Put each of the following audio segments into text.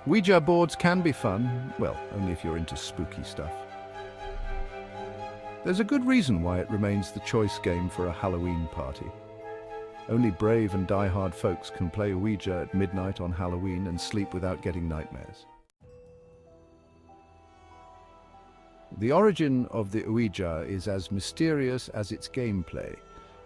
Ouija boards can be fun, well, only if you're into spooky stuff. There's a good reason why it remains the choice game for a Halloween party. Only brave and die-hard folks can play Ouija at midnight on Halloween and sleep without getting nightmares. The origin of the Ouija is as mysterious as its gameplay.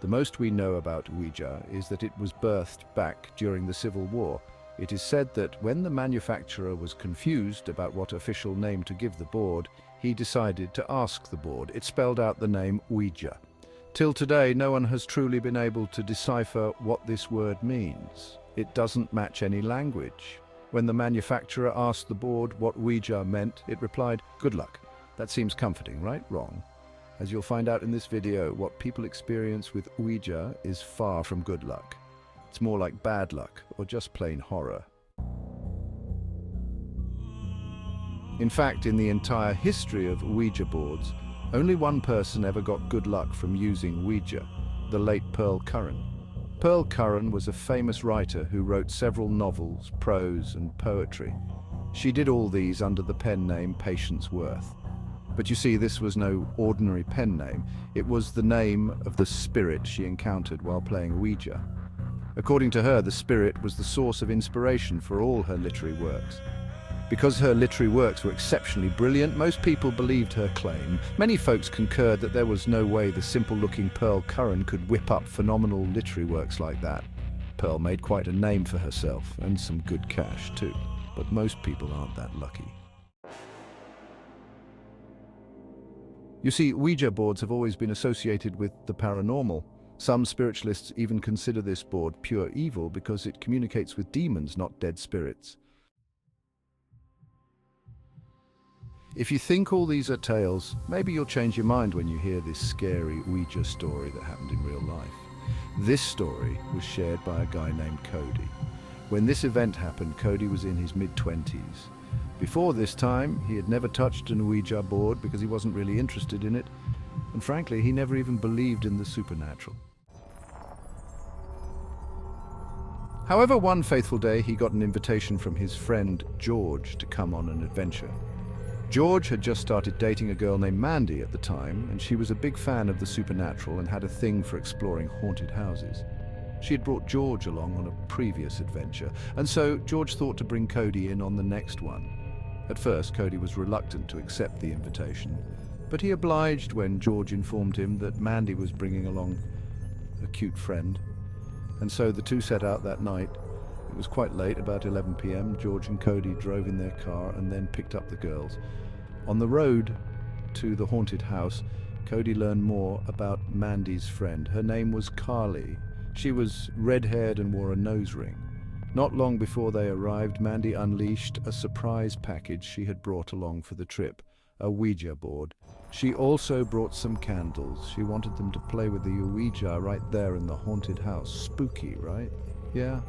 The most we know about Ouija is that it was birthed back during the Civil War. It is said that when the manufacturer was confused about what official name to give the board, he decided to ask the board. It spelled out the name Ouija. Till today, no one has truly been able to decipher what this word means. It doesn't match any language. When the manufacturer asked the board what Ouija meant, it replied, "Good luck." That seems comforting, right? Wrong. As you'll find out in this video, what people experience with Ouija is far from good luck. It's more like bad luck, or just plain horror. In fact, in the entire history of Ouija boards, only one person ever got good luck from using Ouija, the late Pearl Curran. Pearl Curran was a famous writer who wrote several novels, prose, and poetry. She did all these under the pen name Patience Worth. But you see, this was no ordinary pen name. It was the name of the spirit she encountered while playing Ouija. According to her, the spirit was the source of inspiration for all her literary works. Because her literary works were exceptionally brilliant, most people believed her claim. Many folks concurred that there was no way the simple-looking Pearl Curran could whip up phenomenal literary works like that. Pearl made quite a name for herself, and some good cash too. But most people aren't that lucky. You see, Ouija boards have always been associated with the paranormal. Some spiritualists even consider this board pure evil because it communicates with demons, not dead spirits. If you think all these are tales, maybe you'll change your mind when you hear this scary Ouija story that happened in real life. This story was shared by a guy named Cody. When this event happened, Cody was in his mid-20s. Before this time, he had never touched an Ouija board because he wasn't really interested in it, and frankly, he never even believed in the supernatural. However, one faithful day, he got an invitation from his friend George to come on an adventure. George had just started dating a girl named Mandy at the time, and she was a big fan of the supernatural and had a thing for exploring haunted houses. She had brought George along on a previous adventure, and so George thought to bring Cody in on the next one. At first, Cody was reluctant to accept the invitation, but he obliged when George informed him that Mandy was bringing along a cute friend. And so the two set out that night. It was quite late, about 11 p.m. George and Cody drove in their car and then picked up the girls. On the road to the haunted house, Cody learned more about Mandy's friend. Her name was Carly. She was red-haired and wore a nose ring. Not long before they arrived, Mandy unleashed a surprise package she had brought along for the trip, a Ouija board. She also brought some candles. She wanted them to play with the Ouija right there in the haunted house. Spooky, right? Yeah,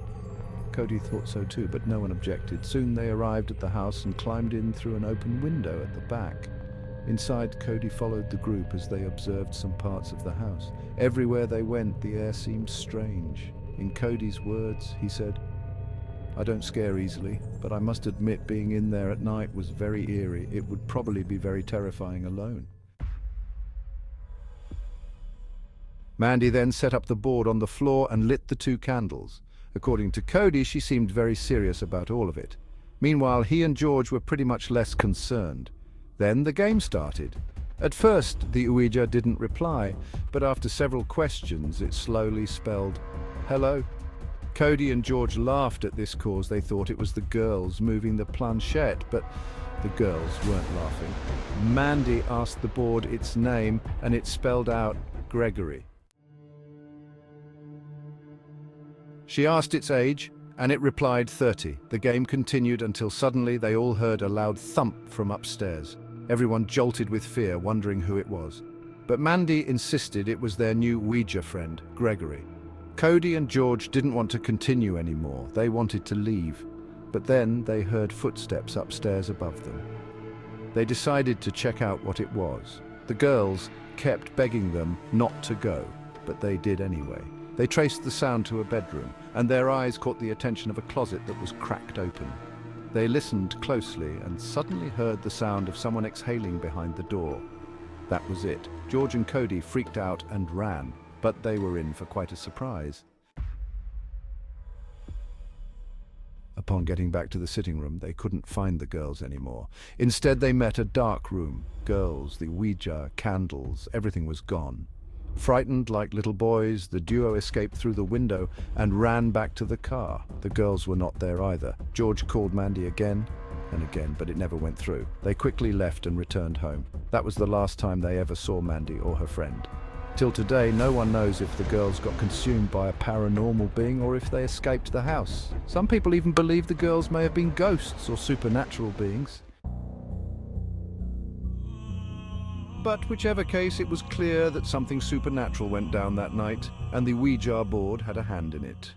Cody thought so too, but no one objected. Soon they arrived at the house and climbed in through an open window at the back. Inside, Cody followed the group as they observed some parts of the house. Everywhere they went, the air seemed strange. In Cody's words, he said, "I don't scare easily, but I must admit being in there at night was very eerie. It would probably be very terrifying alone." Mandy then set up the board on the floor and lit the two candles. According to Cody, she seemed very serious about all of it. Meanwhile, he and George were pretty much less concerned. Then the game started. At first, the Ouija didn't reply, but after several questions, it slowly spelled, "Hello." Cody and George laughed at this cause. They thought it was the girls moving the planchette, but the girls weren't laughing. Mandy asked the board its name, and it spelled out Gregory. She asked its age, and it replied 30. The game continued until suddenly they all heard a loud thump from upstairs. Everyone jolted with fear, wondering who it was. But Mandy insisted it was their new Ouija friend, Gregory. Cody and George didn't want to continue anymore. They wanted to leave. But then they heard footsteps upstairs above them. They decided to check out what it was. The girls kept begging them not to go, but they did anyway. They traced the sound to a bedroom, and their eyes caught the attention of a closet that was cracked open. They listened closely and suddenly heard the sound of someone exhaling behind the door. That was it. George and Cody freaked out and ran, but they were in for quite a surprise. Upon getting back to the sitting room, they couldn't find the girls anymore. Instead, they met a dark room. Girls, the Ouija, candles, everything was gone. Frightened like little boys, the duo escaped through the window and ran back to the car. The girls were not there either. George called Mandy again and again, but it never went through. They quickly left and returned home. That was the last time they ever saw Mandy or her friend. Till today, no one knows if the girls got consumed by a paranormal being or if they escaped the house. Some people even believe the girls may have been ghosts or supernatural beings. But whichever case, it was clear that something supernatural went down that night, and the Ouija board had a hand in it.